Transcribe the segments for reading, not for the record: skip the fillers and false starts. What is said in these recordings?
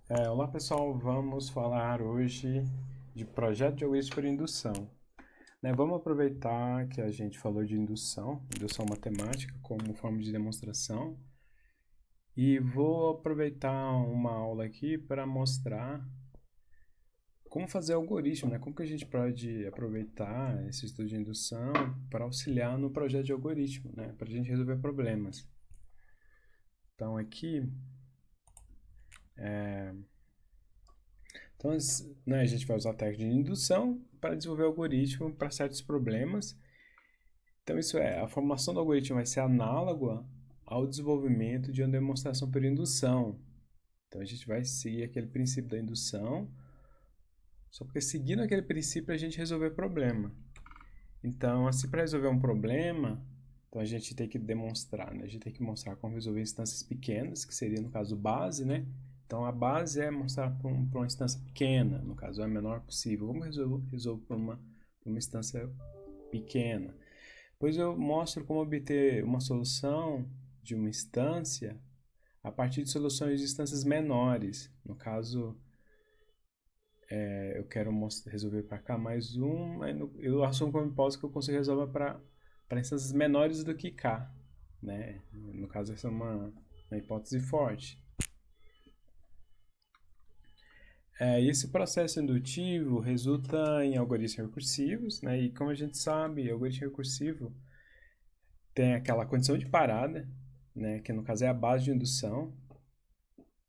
Olá pessoal, vamos falar hoje de projeto de algoritmo por indução. Vamos aproveitar que a gente falou de indução matemática como forma de demonstração, e vou aproveitar uma aula aqui para mostrar como fazer algoritmo, como que a gente pode aproveitar esse estudo de indução para auxiliar no projeto de algoritmo, para a gente resolver problemas. Então aqui Então, a gente vai usar a técnica de indução para desenvolver algoritmo para certos problemas. Então, a formulação do algoritmo vai ser análoga ao desenvolvimento de uma demonstração por indução. Então, a gente vai seguir aquele princípio da indução, só porque seguindo aquele princípio a gente resolver problema. Então, assim, para resolver um problema, então a gente tem que demonstrar, A gente tem que mostrar como resolver instâncias pequenas, que seria no caso base, Então a base é mostrar para uma instância pequena, no caso é a menor possível. Como resolvo para uma instância pequena? Depois eu mostro como obter uma solução de uma instância a partir de soluções de instâncias menores. No caso, eu quero resolver para cá mais um, eu assumo como hipótese que eu consigo resolver para instâncias menores do que k. No caso, essa é uma hipótese forte. Esse processo indutivo resulta em algoritmos recursivos, e como a gente sabe, algoritmo recursivo tem aquela condição de parada, que no caso é a base de indução,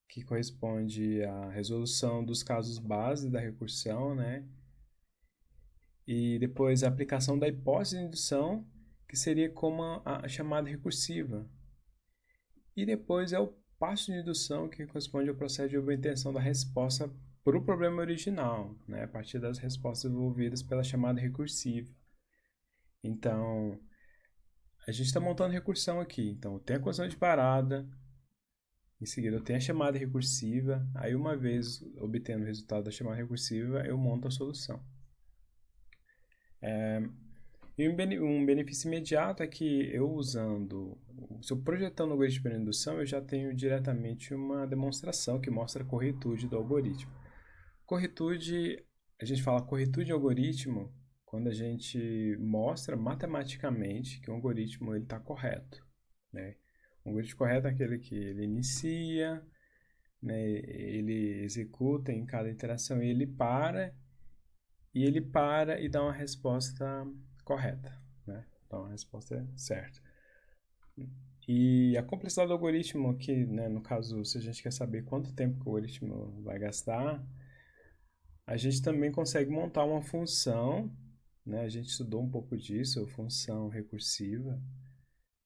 que corresponde à resolução dos casos base da recursão, e depois a aplicação da hipótese de indução, que seria como a chamada recursiva. E depois é o passo de indução, que corresponde ao processo de obtenção da resposta para o problema original, a partir das respostas envolvidas pela chamada recursiva. Então, a gente está montando recursão aqui. Então, eu tenho a condição de parada, em seguida eu tenho a chamada recursiva, aí uma vez obtendo o resultado da chamada recursiva, eu monto a solução. E um benefício imediato é que se eu projetando o algoritmo por indução, eu já tenho diretamente uma demonstração que mostra a corretude do algoritmo. Corretude, a gente fala corretude de algoritmo quando a gente mostra matematicamente que o algoritmo está correto. O algoritmo correto é aquele que ele inicia, ele executa em cada iteração e ele para e dá uma resposta correta, dá uma resposta certa. E a complexidade do algoritmo aqui, no caso, se a gente quer saber quanto tempo que o algoritmo vai gastar, a gente também consegue montar uma função, a gente estudou um pouco disso, função recursiva,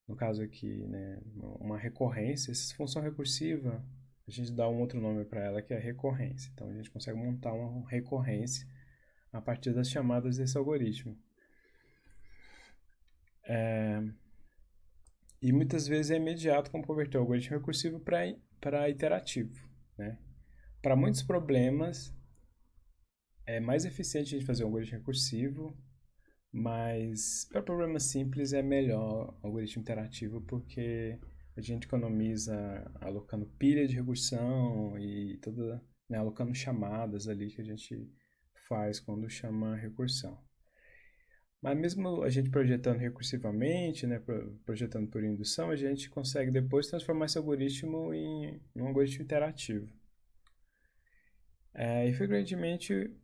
no caso aqui, uma recorrência. Essa função recursiva, a gente dá um outro nome para ela, que é recorrência. Então a gente consegue montar uma recorrência a partir das chamadas desse algoritmo. E muitas vezes é imediato como converter o algoritmo recursivo para iterativo. Para muitos problemas, é mais eficiente a gente fazer um algoritmo recursivo, mas para problemas simples é melhor o algoritmo iterativo, porque a gente economiza alocando pilha de recursão e alocando chamadas ali que a gente faz quando chama recursão. Mas mesmo a gente projetando recursivamente, projetando por indução, a gente consegue depois transformar esse algoritmo em um algoritmo interativo. E frequentemente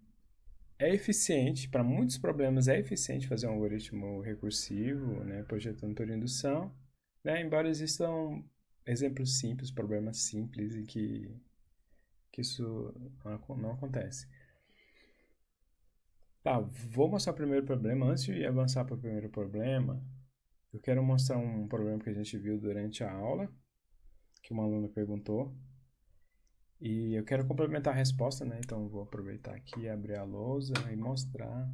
é eficiente, para muitos problemas é eficiente fazer um algoritmo recursivo, projetando por indução, embora existam exemplos simples, problemas simples em que isso não acontece. Tá, vou mostrar o primeiro problema. Antes de avançar para o primeiro problema, eu quero mostrar um problema que a gente viu durante a aula, que uma aluna perguntou. E eu quero complementar a resposta, então eu vou aproveitar aqui, abrir a lousa e mostrar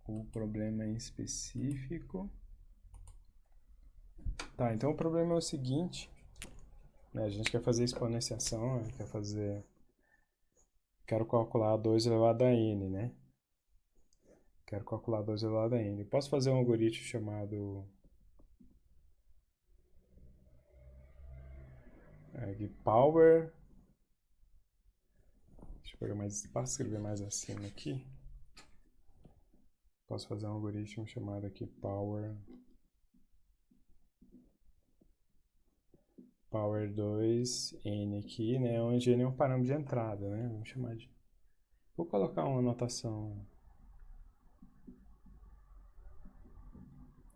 o problema em específico. Tá, então o problema é o seguinte, a gente quer fazer exponenciação, quero calcular 2 elevado a n, Quero calcular 2 elevado a n. Eu posso fazer um algoritmo chamado power pegar mais espaço, escrever mais acima aqui. Posso fazer um algoritmo chamado aqui Power 2 N aqui, né? Onde N é um parâmetro de entrada, né? Vamos chamar de... Vou colocar uma anotação.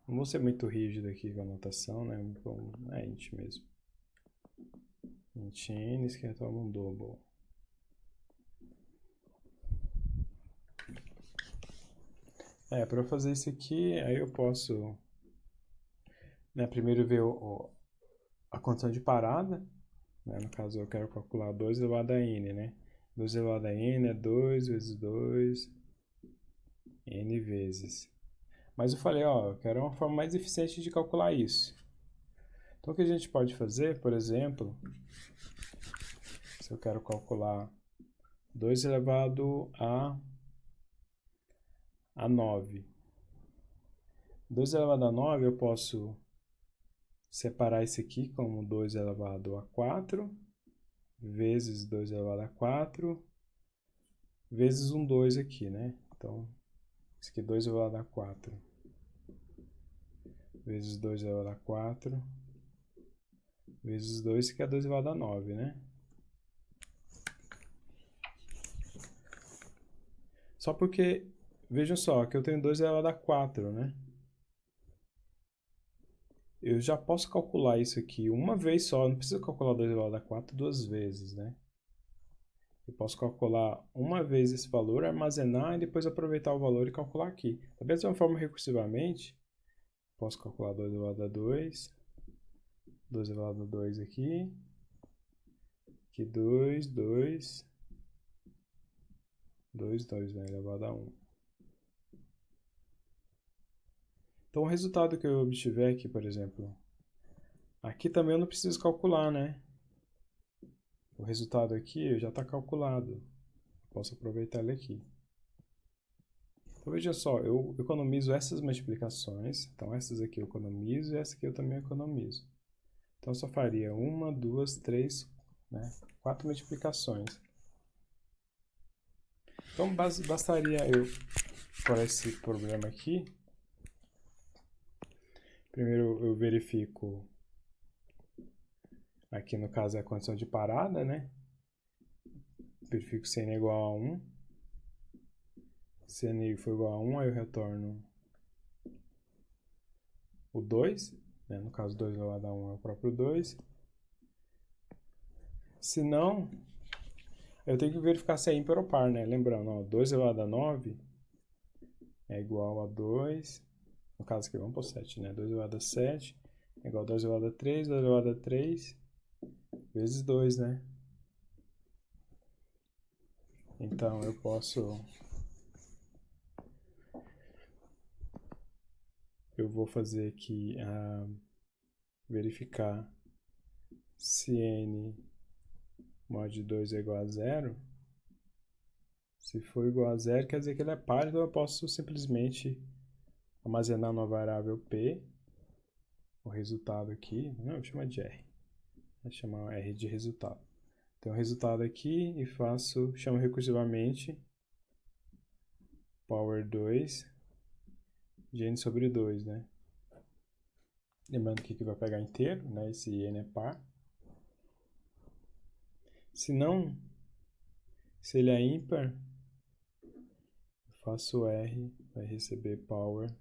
Não vou ser muito rígido aqui com a anotação, né? É int mesmo. Int N, isso aqui é um double. Para eu fazer isso aqui, aí eu posso, né, primeiro ver a condição de parada, né, no caso eu quero calcular 2 elevado a n, né? 2 elevado a n é 2 vezes 2, n vezes. Mas eu falei, ó, eu quero uma forma mais eficiente de calcular isso. Então o que a gente pode fazer, por exemplo, se eu quero calcular 2 elevado a 9. 2 elevado a 9 eu posso separar isso aqui como 2 elevado a 4 vezes 2 elevado a 4 vezes um 2 aqui, né? Então, isso aqui é 2 elevado a 4 vezes 2 elevado a 4 vezes 2, que é 2 elevado a 9, né? Só porque, vejam só, que eu tenho 2 elevado a 4, né? Eu já posso calcular isso aqui uma vez só, não preciso calcular 2 elevado a 4 duas vezes, né? Eu posso calcular uma vez esse valor, armazenar e depois aproveitar o valor e calcular aqui. Da mesma forma, recursivamente, posso calcular 2 elevado a 2, 2 elevado a 2 aqui 2, 2, 2, 2, né, elevado a 1. Então, o resultado que eu obtiver aqui, por exemplo, aqui também eu não preciso calcular, né? O resultado aqui já está calculado. Posso aproveitar ele aqui. Então, veja só, eu economizo essas multiplicações. Então, essas aqui eu economizo e essa aqui eu também economizo. Então, eu só faria 1, 2, 3, né? 4 multiplicações. Então, bastaria eu, por esse problema aqui, primeiro eu verifico, aqui no caso é a condição de parada, né? Verifico se n é igual a 1. Se n for igual a 1, aí eu retorno o 2, né? No caso 2 elevado a 1 é o próprio 2. Se não, eu tenho que verificar se é ímpar ou par, né? Lembrando, ó, 2 elevado a 9 é igual a 2, no caso aqui vamos para o 7, né? 2 elevado a 7 é igual a 2 elevado a 3, 2 elevado a 3 vezes 2, né? Então eu posso... Eu vou fazer aqui verificar se n mod 2 é igual a 0. Se for igual a 0, quer dizer que ele é par, então eu posso simplesmente armazenar numa variável p o resultado aqui. Não, vou chamar de r. Vou chamar r de resultado. Então, o resultado aqui e chamo recursivamente power 2 de n sobre 2, né? Lembrando que aqui vai pegar inteiro, né? Esse n é par. Se não, se ele é ímpar, eu faço r, vai receber power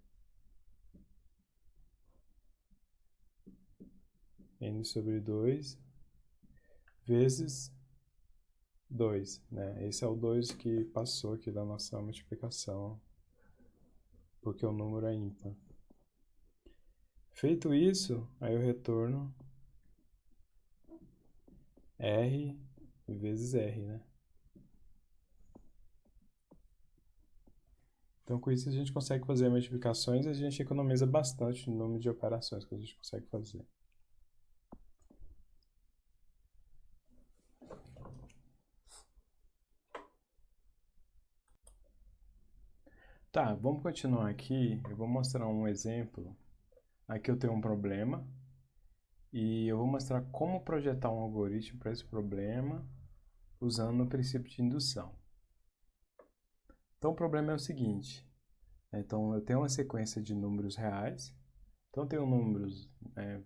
n sobre 2 vezes 2, né? Esse é o 2 que passou aqui da nossa multiplicação, porque o número é ímpar. Feito isso, aí eu retorno r vezes r, né? Então, com isso a gente consegue fazer multiplicações e a gente economiza bastante no número de operações que a gente consegue fazer. Tá, vamos continuar aqui. Eu vou mostrar um exemplo. Aqui eu tenho um problema e eu vou mostrar como projetar um algoritmo para esse problema usando o princípio de indução. Então, o problema é o seguinte. Então, eu tenho uma sequência de números reais. Então, eu tenho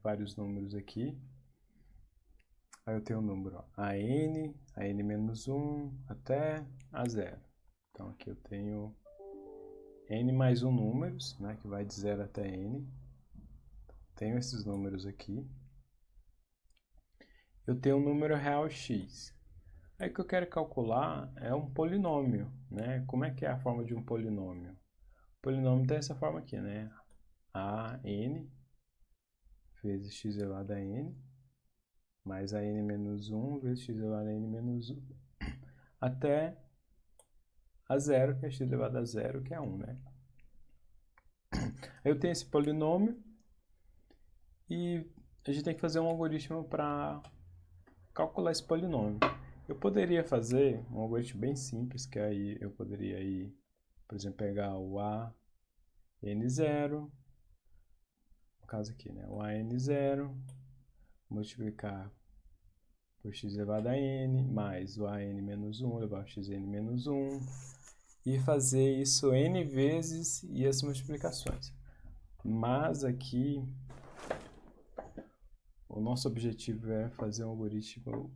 vários números aqui. Aí eu tenho o número a n menos 1, até a 0. Então, aqui eu tenho n mais 1 números, né, que vai de 0 até n. Tenho esses números aqui. Eu tenho um número real x. Aí o que eu quero calcular é um polinômio, né? Como é que é a forma de um polinômio? O polinômio tem essa forma aqui, né? A n vezes x elevado a n, mais a n menos 1 vezes x elevado a n menos 1, até a 0, que é x elevado a 0, que é 1, né? Aí eu tenho esse polinômio e a gente tem que fazer um algoritmo para calcular esse polinômio. Eu poderia fazer um algoritmo bem simples, que aí eu poderia por exemplo, pegar o a n0, no caso aqui, né? O a n0, multiplicar por x elevado a n, mais o a n menos 1 elevado a x n menos 1, e fazer isso n vezes e as multiplicações. Mas aqui, o nosso objetivo é fazer um algoritmo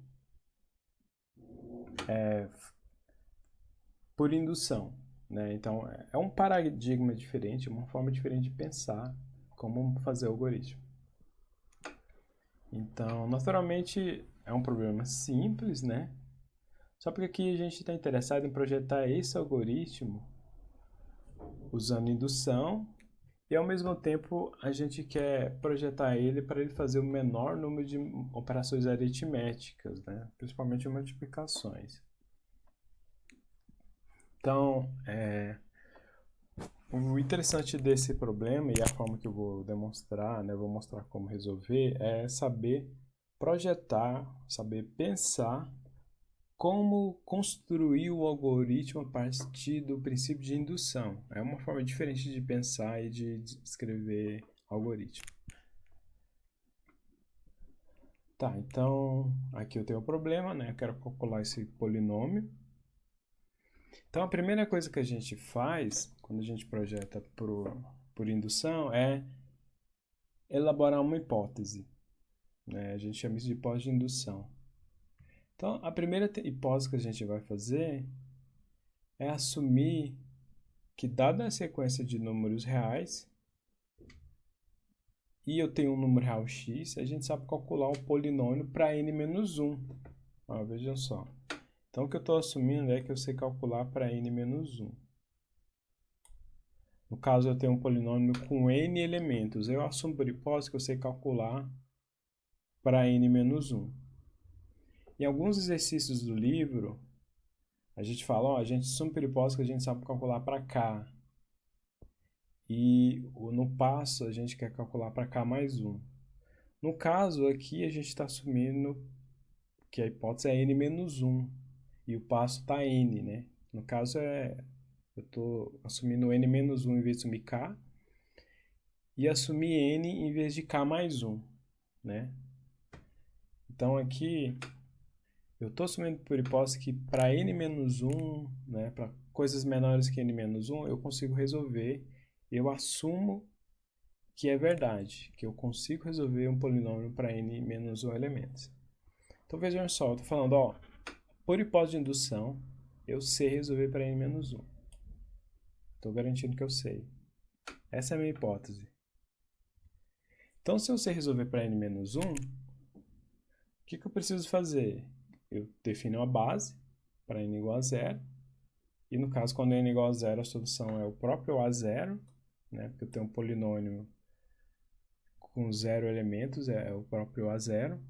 por indução, né? Então, é um paradigma diferente, uma forma diferente de pensar como fazer o algoritmo. Então, naturalmente, é um problema simples, né? Só porque aqui a gente está interessado em projetar esse algoritmo usando indução e, ao mesmo tempo, a gente quer projetar ele para ele fazer o menor número de operações aritméticas, né? Principalmente multiplicações. Então, o interessante desse problema e a forma que eu vou demonstrar, né, eu vou mostrar como resolver, é saber projetar, saber pensar como construir o algoritmo a partir do princípio de indução. É uma forma diferente de pensar e de escrever algoritmo. Tá, então aqui eu tenho o problema, né? Eu quero calcular esse polinômio. Então a primeira coisa que a gente faz quando a gente projeta por indução é elaborar uma hipótese, né? A gente chama isso de hipótese de indução. Então a primeira hipótese que a gente vai fazer é assumir que, dada a sequência de números reais, e eu tenho um número real x, a gente sabe calcular um polinômio para n menos 1. Ó, vejam só. Então, o que eu estou assumindo é que eu sei calcular para n menos 1. No caso, eu tenho um polinômio com n elementos. Eu assumo por hipótese que eu sei calcular para n menos 1. Em alguns exercícios do livro, a gente fala, ó, a gente assume por hipótese que a gente sabe calcular para k. E no passo, a gente quer calcular para k mais 1. No caso aqui, a gente está assumindo que a hipótese é n menos 1 e o passo está n, né? No caso, eu estou assumindo n menos 1 em vez de assumir k e assumir n em vez de k mais 1, né? Então aqui, eu estou assumindo por hipótese que para n menos 1, né, para coisas menores que n menos 1, eu consigo resolver, eu assumo que é verdade, que eu consigo resolver um polinômio para n menos 1 elementos. Então vejam só, eu estou falando, ó, por hipótese de indução, eu sei resolver para n menos 1. Estou garantindo que eu sei. Essa é a minha hipótese. Então, se eu sei resolver para n menos 1, o que eu preciso fazer? Eu defino uma base para n igual a 0. E no caso, quando n igual a 0, a solução é o próprio A0, né? Porque eu tenho um polinômio com 0 elementos, é o próprio A0.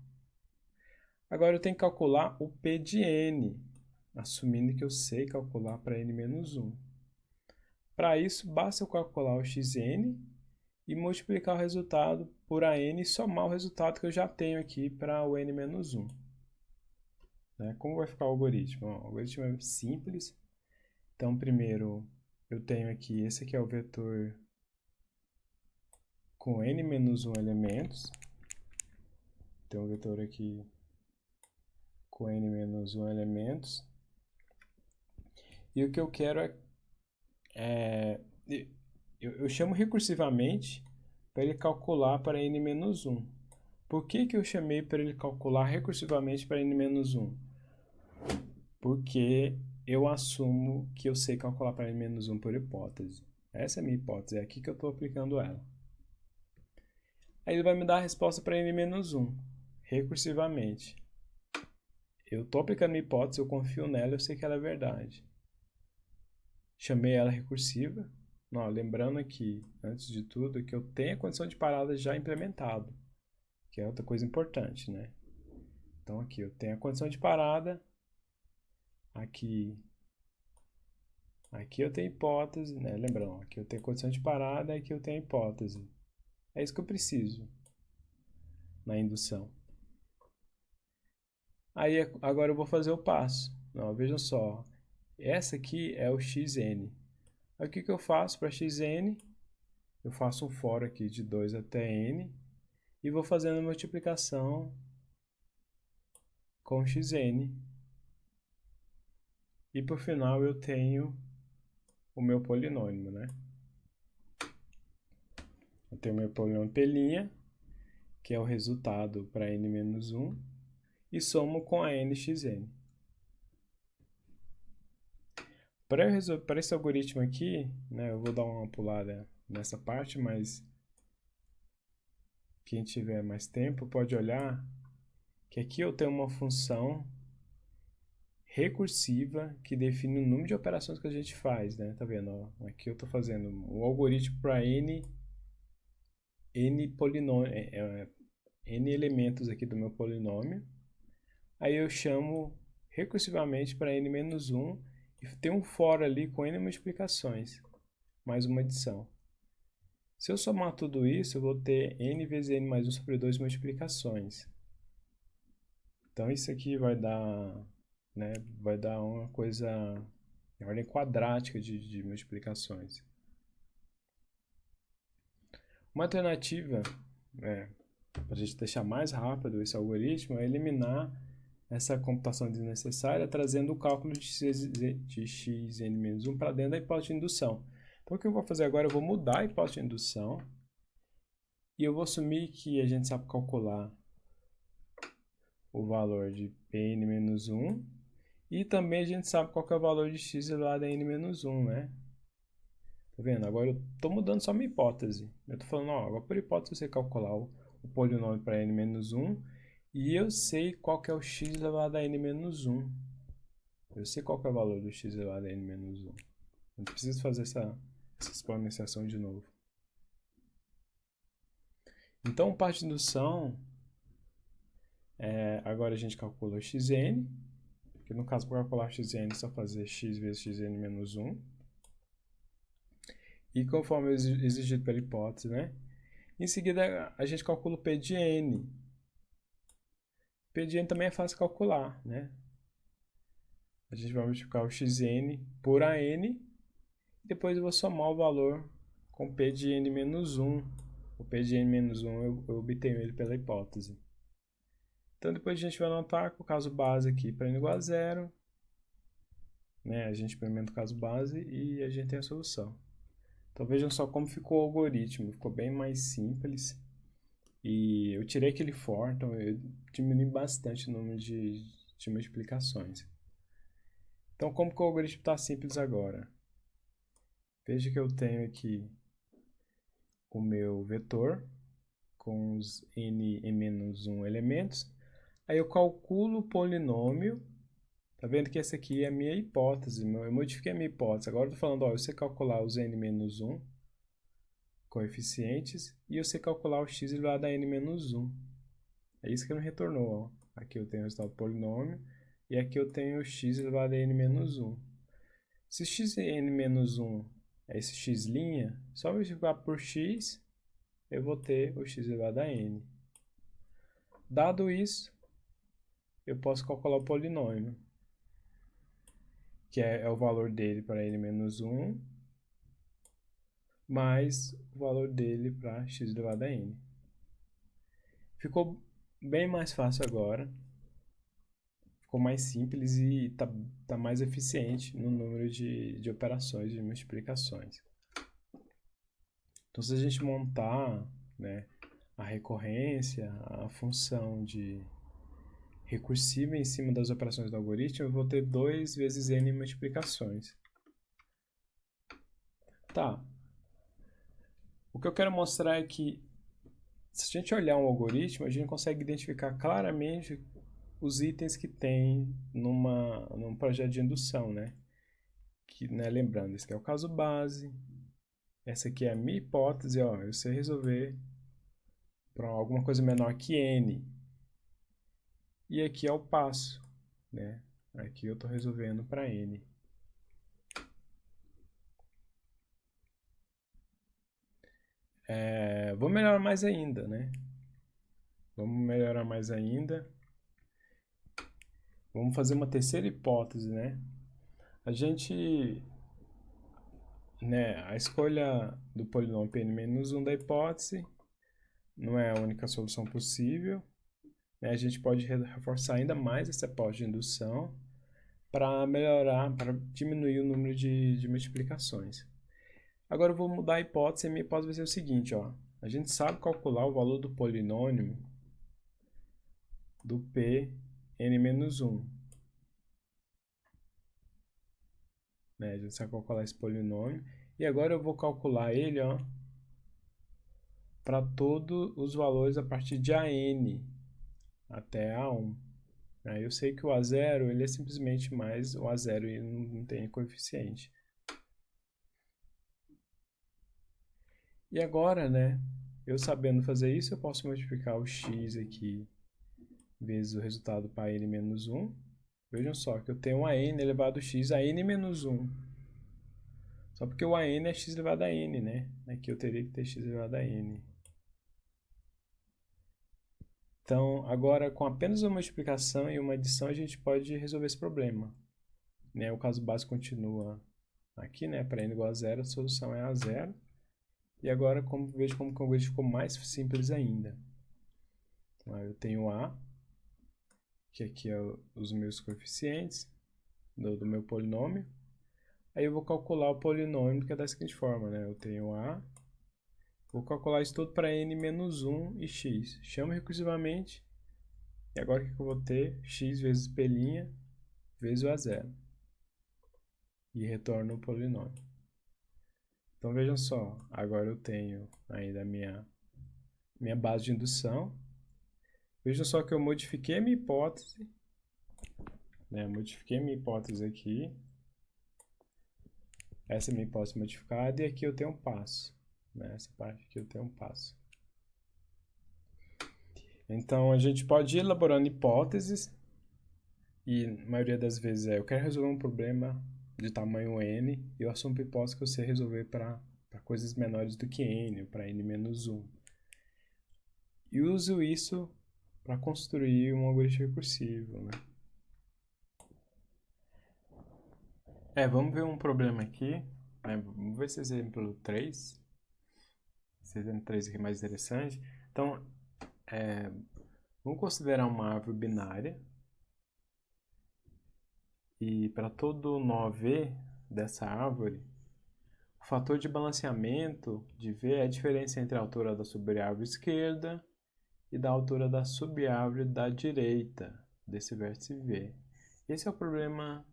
Agora eu tenho que calcular o P de n, assumindo que eu sei calcular para n menos 1. Para isso, basta eu calcular o xn e multiplicar o resultado por AN e somar o resultado que eu já tenho aqui para o n menos 1. Né? Como vai ficar o algoritmo? Bom, o algoritmo é simples. Então, primeiro, eu tenho aqui, esse aqui é o vetor com n menos 1 elementos. Tem um vetor aqui com n menos 1 elementos. E o que eu quero eu chamo recursivamente para ele calcular para n menos 1. Por que eu chamei para ele calcular recursivamente para n menos 1? Porque eu assumo que eu sei calcular para n menos 1 por hipótese. Essa é a minha hipótese, é aqui que eu estou aplicando ela. Aí ele vai me dar a resposta para n menos 1, recursivamente. Eu estou aplicando minha hipótese, eu confio nela, eu sei que ela é verdade. Chamei ela recursiva. Não, lembrando aqui, antes de tudo, que eu tenho a condição de parada já implementado, que é outra coisa importante, né? Então aqui eu tenho a condição de parada, aqui eu tenho hipótese, né? Lembrando, aqui eu tenho a condição de parada, aqui eu tenho a hipótese. É isso que eu preciso na indução. Aí agora eu vou fazer o passo. Não, vejam só, essa aqui é o xn. Aí o que eu faço para xn? Eu faço um for aqui de 2 até n e vou fazendo a multiplicação com xn. E por final eu tenho o meu polinômio, né? Eu tenho o meu polinômio P', que é o resultado para n menos 1, e somo com a nxn. Para esse algoritmo aqui, né, eu vou dar uma pulada nessa parte, mas quem tiver mais tempo pode olhar que aqui eu tenho uma função recursiva que define o número de operações que a gente faz, né? Tá vendo? Ó, aqui eu estou fazendo um algoritmo para n elementos aqui do meu polinômio. Aí eu chamo recursivamente para n menos 1 e tem um for ali com n multiplicações, mais uma adição. Se eu somar tudo isso, eu vou ter n vezes n mais 1 sobre 2 multiplicações. Então isso aqui vai dar, né, uma coisa em ordem quadrática de multiplicações. Uma alternativa, para a gente deixar mais rápido esse algoritmo, é eliminar essa computação desnecessária, trazendo o cálculo de xn-1 para dentro da hipótese de indução. Então o que eu vou fazer agora, eu vou mudar a hipótese de indução e eu vou assumir que a gente sabe calcular o valor de Pn-1 e também a gente sabe qual que é o valor de x elevado a n-1, né? Tá vendo? Agora eu estou mudando só minha hipótese. Eu estou falando, ó, agora por hipótese você calcular o polinômio para n-1 e eu sei qual que é o x elevado a n-1. Eu sei qual que é o valor do x elevado a n-1. Eu não preciso fazer essa exponenciação de novo. Então, parte de indução, agora a gente calcula o xn, que no caso para calcular xn é só fazer x vezes xn menos 1. E conforme exigido pela hipótese, né? Em seguida, a gente calcula o P de n. P de n também é fácil calcular, né? A gente vai multiplicar o xn por an, e depois eu vou somar o valor com P de n menos 1. O P de n menos 1 eu obtenho ele pela hipótese. Então depois a gente vai anotar que o caso base aqui para n igual a 0, né? A gente implementa o caso base e a gente tem a solução. Então vejam só como ficou o algoritmo, ficou bem mais simples. E eu tirei aquele for, então eu diminui bastante o número de multiplicações. Então como que o algoritmo está simples agora? Veja que eu tenho aqui o meu vetor com os n-1 elementos. Aí eu calculo o polinômio. Tá vendo que essa aqui é a minha hipótese, eu modifiquei a minha hipótese. Agora eu estou falando, ó, eu sei calcular os n-1 coeficientes e eu sei calcular o x elevado a n-1. É isso que ele me retornou, ó. Aqui eu tenho o resultado do polinômio e aqui eu tenho o x elevado a n-1. Se x n-1 é esse x', só multiplicar por x, eu vou ter o x elevado a n. Dado isso, eu posso calcular o polinômio, que é o valor dele para n-1, mais o valor dele para x elevado a n. Ficou bem mais fácil agora. ficou mais simples e tá mais eficiente no número de operações, de multiplicações. Então, se a gente montar, né, a recorrência, a função de recursiva em cima das operações do algoritmo, eu vou ter 2 vezes n multiplicações. Tá. O que eu quero mostrar é que, se a gente olhar um algoritmo, a gente consegue identificar claramente os itens que tem num projeto de indução, né? Que, né, lembrando, esse aqui é o caso base, essa aqui é a minha hipótese, ó, eu sei resolver para alguma coisa menor que n. E aqui é o passo, né? Aqui eu estou resolvendo para n. Vou melhorar mais ainda, né? Vamos melhorar mais ainda. Vamos fazer uma terceira hipótese, né? A gente, né, a escolha do polinômio Pn-1 da hipótese não é a única solução possível, né? A gente pode reforçar ainda mais essa hipótese de indução para melhorar, para diminuir o número de multiplicações. Agora eu vou mudar a hipótese, e a minha hipótese vai ser o seguinte, ó. A gente sabe calcular o valor do polinômio do Pn-1. Né? A gente sabe calcular esse polinômio. E agora eu vou calcular ele, ó, para todos os valores a partir de AN até A1. Aí eu sei que o A0 ele é simplesmente mais o A0 e não tem coeficiente. E agora, né, eu sabendo fazer isso, eu posso multiplicar o x aqui vezes o resultado para n menos 1. Vejam só que eu tenho a n elevado a x a n menos 1. Só porque o a n é x elevado a n, né? Aqui eu teria que ter x elevado a n. Então, agora com apenas uma multiplicação e uma adição, a gente pode resolver esse problema. Né? O caso básico continua aqui, né? Para n igual a 0, a solução é a 0. E agora vejo como o algoritmo ficou mais simples ainda. Então, eu tenho a, que aqui é os meus coeficientes do meu polinômio. Aí eu vou calcular o polinômio, que é da seguinte forma, né? Eu tenho a, vou calcular isso tudo para n menos 1 e x. Chamo recursivamente, e agora o que eu vou ter? X vezes p' vezes o a0. E retorno o polinômio. Então vejam só, agora eu tenho ainda a minha base de indução. Vejam só que eu modifiquei a minha hipótese, né? Modifiquei a minha hipótese aqui. Essa é a minha hipótese modificada e aqui eu tenho um passo. Né? Essa parte aqui eu tenho um passo. Então a gente pode ir elaborando hipóteses e a maioria das vezes eu quero resolver um problema de tamanho n e eu assumo a hipótese que eu sei resolver para coisas menores do que n, ou para n menos 1. E uso isso para construir um algoritmo recursivo. Né? Vamos ver um problema aqui. Né? Vamos ver esse exemplo 3. Esse exemplo 3 aqui é mais interessante. Então, vamos considerar uma árvore binária. E para todo nó V dessa árvore, o fator de balanceamento de V é a diferença entre a altura da subárvore esquerda e da altura da subárvore da direita desse vértice V. Esse é o problema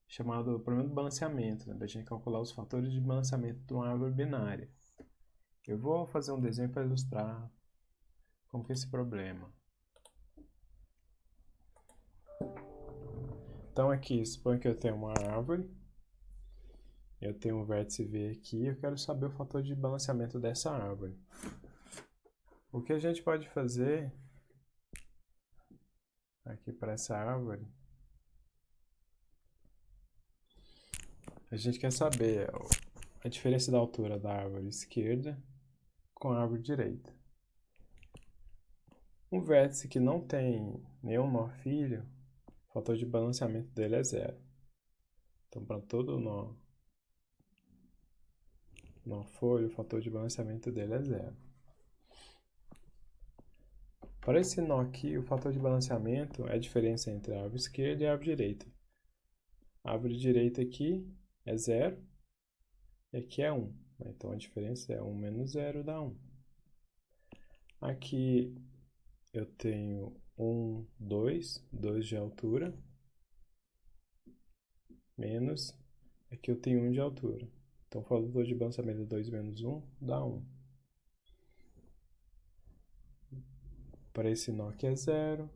chamado problema do balanceamento, né? Para a gente calcular os fatores de balanceamento de uma árvore binária. Eu vou fazer um desenho para ilustrar como que é esse problema. Então aqui, suponho que eu tenho uma árvore, eu tenho um vértice V aqui, eu quero saber o fator de balanceamento dessa árvore. O que a gente pode fazer aqui para essa árvore, a gente quer saber a diferença da altura da árvore esquerda com a árvore direita. Um vértice que não tem nenhum nó filho, o fator de balanceamento dele é 0. Então, para todo nó folha, o fator de balanceamento dele é 0. Para esse nó aqui, o fator de balanceamento é a diferença entre a árvore esquerda e a árvore direita. A árvore direita aqui é 0 e aqui é 1. Então a diferença é 1 menos 0 dá 1. Aqui eu tenho 1, 2 de altura, menos, aqui eu tenho 1 de altura. Então o fator de balanceamento é 2 menos 1 dá 1. Para esse nó aqui é 0.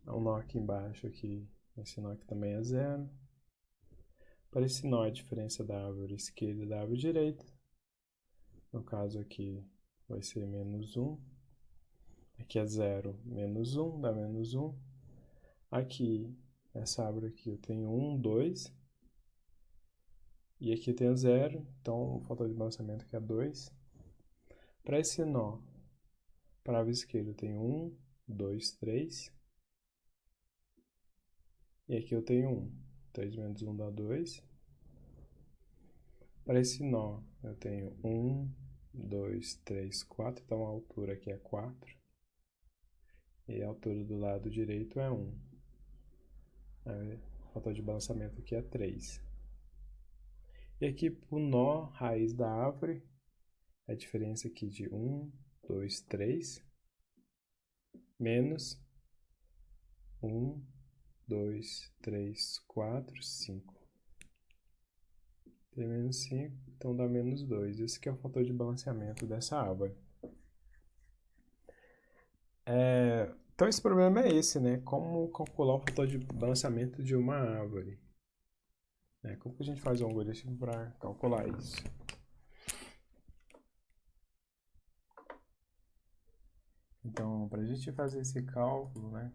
Há um nó aqui embaixo, aqui, esse nó aqui também é 0. Para esse nó, a diferença da árvore esquerda e da árvore direita. No caso aqui, vai ser menos 1. Aqui é 0, menos 1, dá menos 1. Aqui, essa árvore aqui, eu tenho 1, 2. E aqui eu tenho 0, então o fator de balanceamento aqui é 2. Para esse nó, para a árvore esquerda, eu tenho 1, 2, 3. E aqui eu tenho 1. 3 menos 1 dá 2. Para esse nó, eu tenho 1, 2, 3, 4. Então a altura aqui é 4. E a altura do lado direito é 1. O fator de balanceamento aqui é 3. E aqui para o nó, raiz da árvore, a diferença aqui de 1, 2, 3, menos 1, 2, 3, 4, 5. Tem menos 5, então dá menos 2. Esse aqui é o fator de balanceamento dessa árvore. Então esse problema é esse, né? Como calcular o fator de balanceamento de uma árvore. Como que a gente faz um algoritmo para calcular isso? Então, para a gente fazer esse cálculo, né?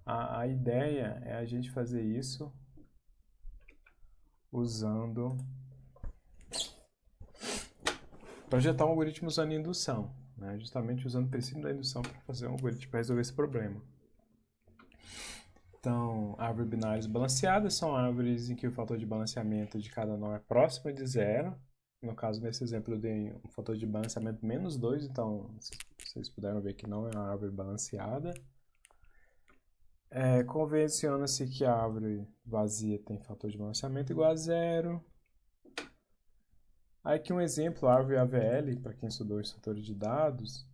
A ideia é a gente fazer isso usando... projetar um algoritmo usando indução, né? Justamente usando o princípio da indução para fazer um algoritmo para resolver esse problema. Então, árvores binárias balanceadas são árvores em que o fator de balanceamento de cada nó é próximo de 0. No caso, nesse exemplo, eu dei um fator de balanceamento menos 2, então vocês puderam ver que não é uma árvore balanceada. Convenciona-se que a árvore vazia tem fator de balanceamento igual a 0. Aí aqui um exemplo, a árvore AVL, para quem estudou estrutura de dados,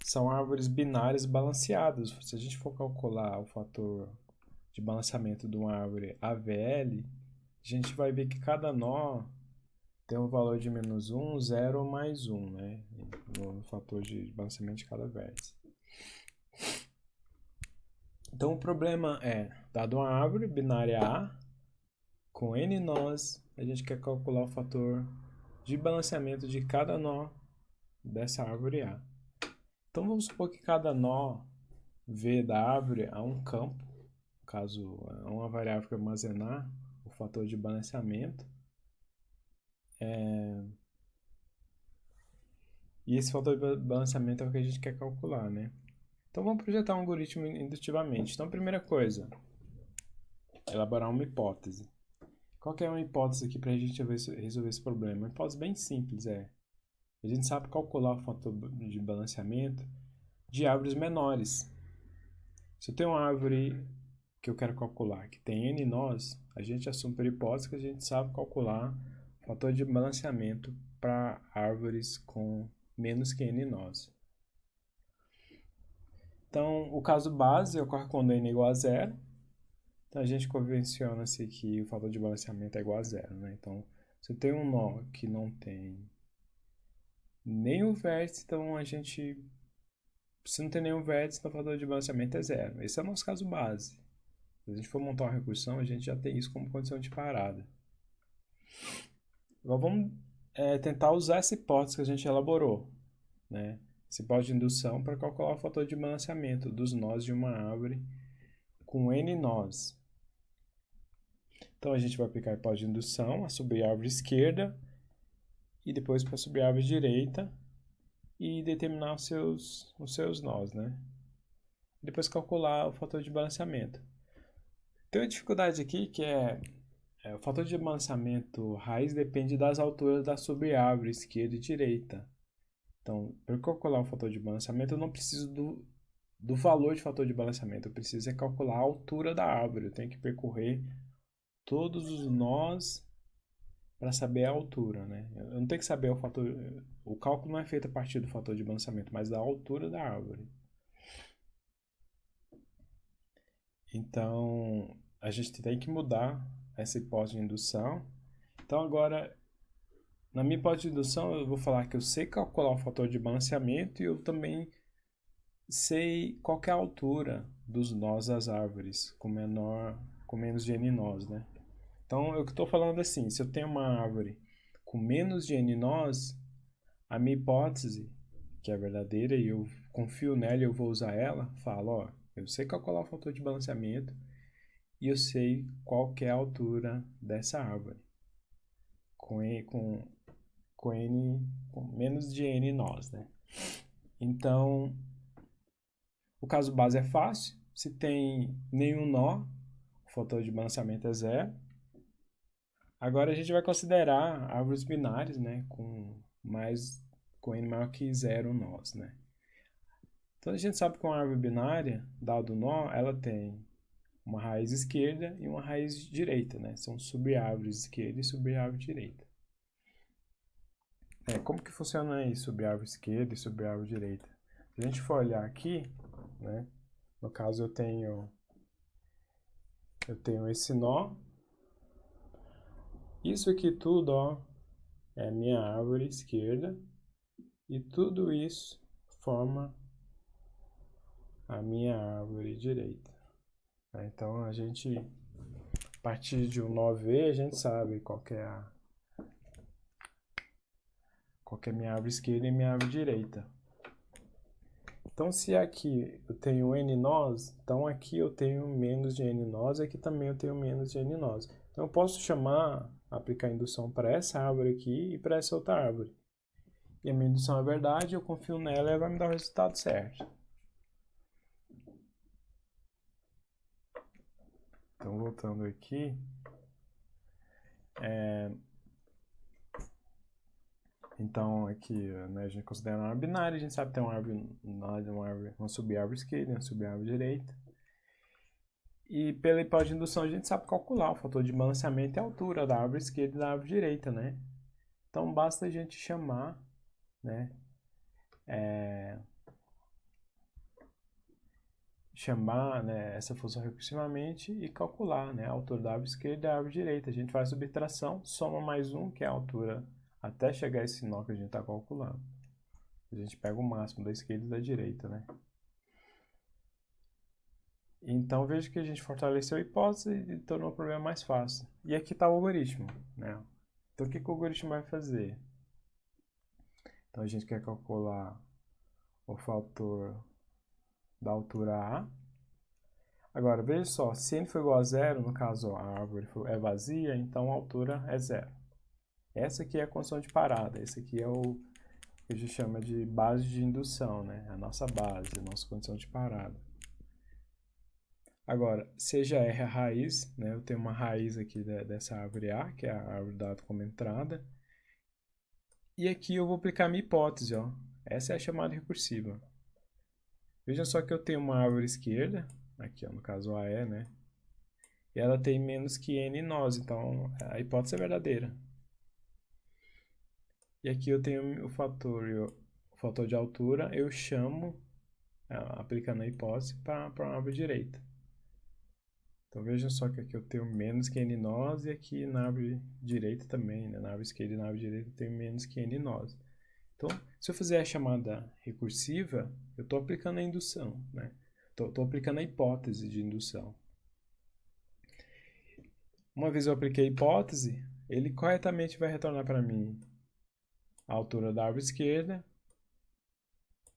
são árvores binárias balanceadas. Se a gente for calcular o fator de balanceamento de uma árvore AVL, a gente vai ver que cada nó tem um valor de menos 1, 0 ou mais 1, né? No fator de balanceamento de cada vértice. Então o problema é, dado uma árvore binária A, com N nós, a gente quer calcular o fator de balanceamento de cada nó dessa árvore A. Então vamos supor que cada nó V da árvore há um campo, no caso é uma variável para armazenar o fator de balanceamento. E esse fator de balanceamento é o que a gente quer calcular, né? Então vamos projetar um algoritmo indutivamente. Então, primeira coisa, elaborar uma hipótese. Qual que é uma hipótese aqui para a gente resolver esse problema? Uma hipótese bem simples, a gente sabe calcular o fator de balanceamento de árvores menores. Se eu tenho uma árvore que eu quero calcular, que tem N nós, a gente assume por hipótese que a gente sabe calcular o fator de balanceamento para árvores com menos que N nós. Então, o caso base ocorre quando N é igual a 0. Então, a gente convenciona-se que o fator de balanceamento é igual a 0, né? Então, se eu tenho um nó que não tem nenhum vértice, então se não tem nenhum vértice, então o fator de balanceamento é 0. Esse é o nosso caso base. Se a gente for montar uma recursão, a gente já tem isso como condição de parada. Agora vamos tentar usar essa hipótese que a gente elaborou, né? Essa hipótese de indução para calcular o fator de balanceamento dos nós de uma árvore com N nós. Então a gente vai aplicar a hipótese de indução, a subir a árvore esquerda e depois para subir a árvore direita e determinar os seus nós, né? Depois calcular o fator de balanceamento. Tem uma dificuldade aqui que o fator de balanceamento raiz depende das alturas da subárvore esquerda e direita. Então, para eu calcular o fator de balanceamento, eu não preciso do valor de fator de balanceamento. Eu preciso é calcular a altura da árvore. Eu tenho que percorrer todos os nós para saber a altura, né? Eu não tenho que saber o fator... O cálculo não é feito a partir do fator de balanceamento, mas da altura da árvore. Então, a gente tem que mudar essa hipótese de indução. Então, agora, na minha hipótese de indução, eu vou falar que eu sei calcular o fator de balanceamento e eu também sei qual que é a altura dos nós das árvores, com menos de n nós, né? Então, eu estou falando assim, se eu tenho uma árvore com menos de n nós, a minha hipótese, que é verdadeira e eu confio nela e eu vou usar ela, falo, ó, eu sei calcular o fator de balanceamento e eu sei qual que é a altura dessa árvore, com com menos de n nós, né? Então, o caso base é fácil. Se tem nenhum nó, o fator de balanceamento é zero. Agora a gente vai considerar árvores binárias, né, com n maior que zero nós, né? Então a gente sabe que uma árvore binária, dado o nó, ela tem uma raiz esquerda e uma raiz direita, né? São sub-árvores esquerda e sub-árvore direita. Como que funciona aí sub-árvore esquerda e sub-árvore direita? Se a gente for olhar aqui, né? No caso eu tenho esse nó. Isso aqui tudo, ó, é a minha árvore esquerda e tudo isso forma a minha árvore direita. Então a gente, a partir de um nó V, a gente sabe qual que é minha árvore esquerda e minha árvore direita. Então, se aqui eu tenho n nós, então aqui eu tenho menos de n nós, e aqui também eu tenho menos de n nós. Então, eu posso aplicar indução para essa árvore aqui e para essa outra árvore. E a minha indução é verdade, eu confio nela e ela vai me dar o resultado certo. Então, voltando aqui, então aqui, né, a gente considera uma árvore binária, a gente sabe que tem uma sub-árvore esquerda e uma sub-árvore direita. E pela hipótese de indução a gente sabe calcular o fator de balanceamento e a altura da árvore esquerda e da árvore direita, né? Então basta a gente chamar, né, essa função recursivamente e calcular, né, a altura da árvore esquerda e da árvore direita. A gente faz subtração, soma mais um, que é a altura até chegar a esse nó que a gente está calculando. A gente pega o máximo da esquerda e da direita, né? Então veja que a gente fortaleceu a hipótese e tornou o problema mais fácil. E aqui está o algoritmo, né? Então o que o algoritmo vai fazer? Então a gente quer calcular o fator da altura A. Agora, veja só, se n for igual a zero, no caso a árvore é vazia, então a altura é zero. Essa aqui é a condição de parada, esse aqui é o que a gente chama de base de indução, né? A nossa base, a nossa condição de parada. Agora, seja R a raiz, né? Eu tenho uma raiz aqui dessa árvore A, que é a árvore dada como entrada. E aqui eu vou aplicar a minha hipótese, ó. Essa é a chamada recursiva. Veja só que eu tenho uma árvore esquerda, aqui ó, no caso A é, né? E ela tem menos que n nós, então a hipótese é verdadeira. E aqui eu tenho o fator de altura, eu chamo, aplicando a hipótese, para a árvore direita. Então vejam só que aqui eu tenho menos que n nós e aqui na árvore direita também, né? Na árvore esquerda e na árvore direita eu tenho menos que n nós. Então, se eu fizer a chamada recursiva, eu estou aplicando a indução, né? Estou aplicando a hipótese de indução. Uma vez eu apliquei a hipótese, ele corretamente vai retornar para mim a altura da árvore esquerda,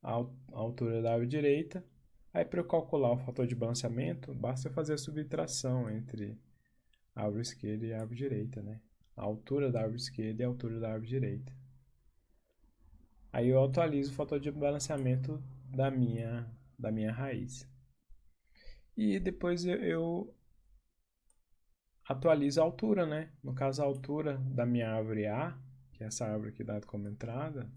a altura da árvore direita. Aí, para eu calcular o fator de balanceamento, basta eu fazer a subtração entre a árvore esquerda e a árvore direita, né? A altura da árvore esquerda e a altura da árvore direita. Aí eu atualizo o fator de balanceamento da minha raiz. E depois eu atualizo a altura, né? No caso, a altura da minha árvore A, que é essa árvore aqui dada como entrada,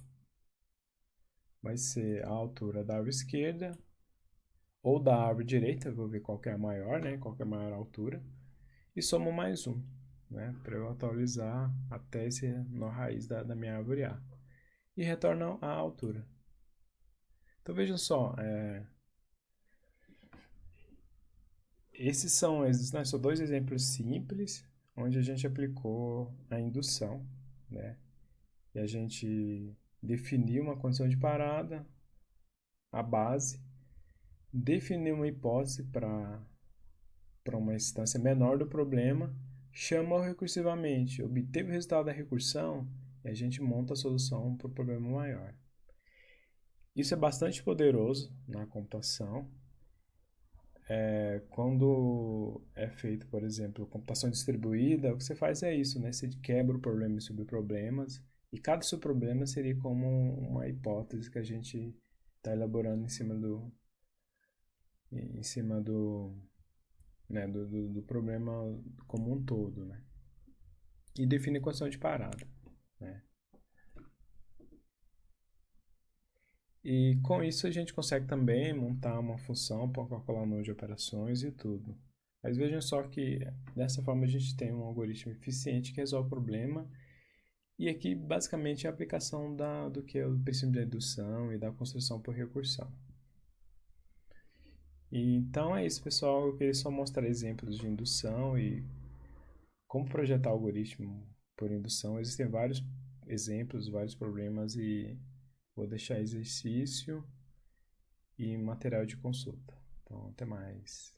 vai ser a altura da árvore esquerda ou da árvore direita, eu vou ver qual que é a maior, né? Qual que é a maior altura. E somo mais um, né? Para eu atualizar até esse nó raiz da minha árvore A. E retorno a altura. Então vejam só, esses são, né, são dois exemplos simples, onde a gente aplicou a indução, né? E a gente definiu uma condição de parada, a base, definiu uma hipótese para uma instância menor do problema, chamou recursivamente, obteve o resultado da recursão e a gente monta a solução para o problema maior. Isso é bastante poderoso na computação. Quando é feito, por exemplo, computação distribuída, o que você faz é isso, né? Você quebra o problema em subproblemas e cada subproblema seria como uma hipótese que a gente está elaborando em cima do, né, do problema como um todo, né? E define equação de parada, né? E com isso a gente consegue também montar uma função para calcular o número de operações e tudo. Mas vejam só que dessa forma a gente tem um algoritmo eficiente que resolve o problema. E aqui basicamente é a aplicação do que é o princípio da indução e da construção por recursão. E, então é isso, pessoal. Eu queria só mostrar exemplos de indução e como projetar algoritmo por indução. Existem vários exemplos, vários problemas e vou deixar exercício e material de consulta. Então, até mais.